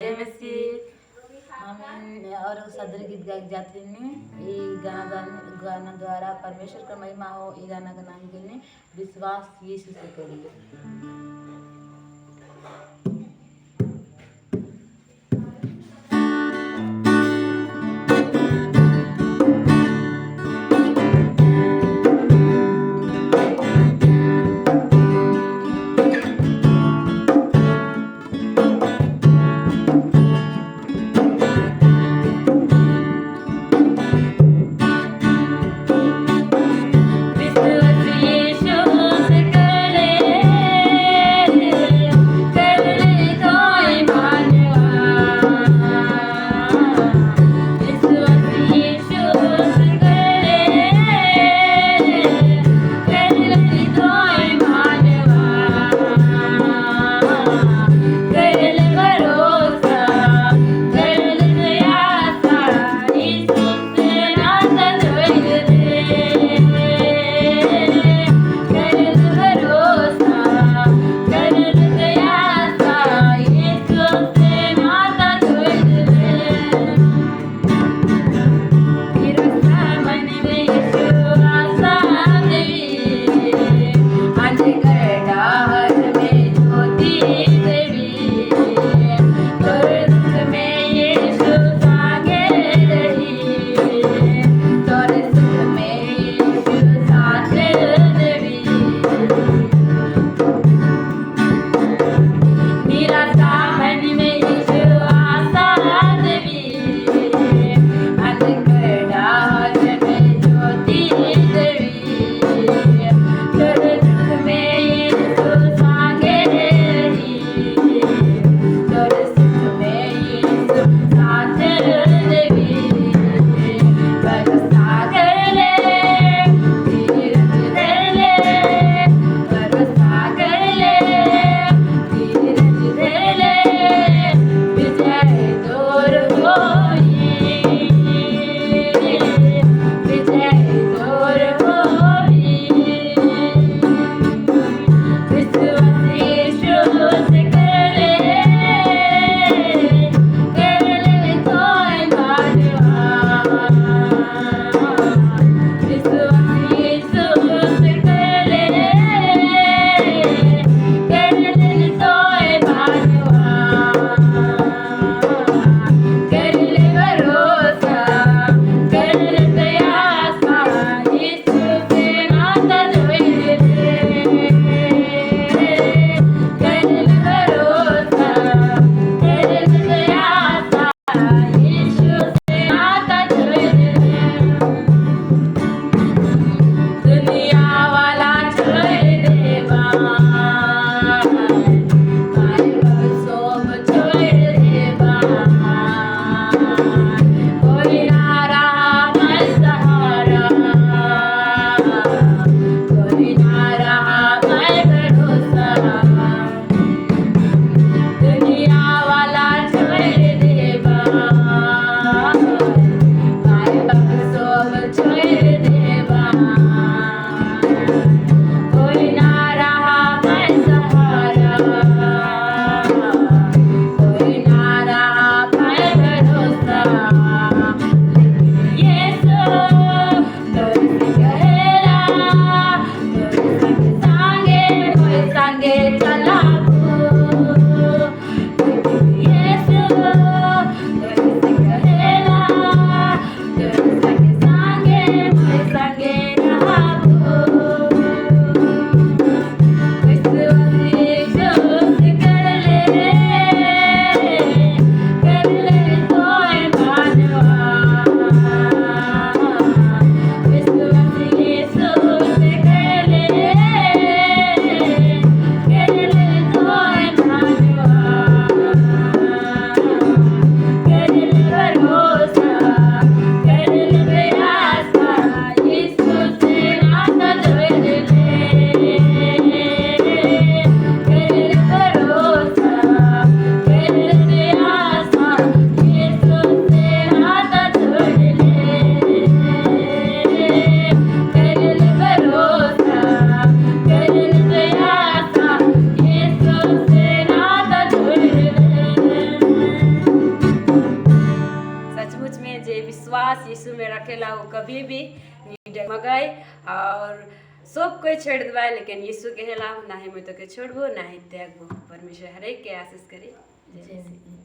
MSc हम और सदर गीत गायक जाते हैं। ये गाना द्वारा परमेश्वर का महिमा हो। ये गाना का नाम देने विश्वास यीशु से करिए। विश्वास यीशु से करे में जे विश्वास यीशु में रखेला वो कभी भी नहीं डगमगाए और सब कोई छोड़ दबाए, लेकिन यीशु कहेला ना ही मैं तो के छोड़बो ना ही त्यागबो। परमेश्वर हर एक के आशीष करे। जय मसीह।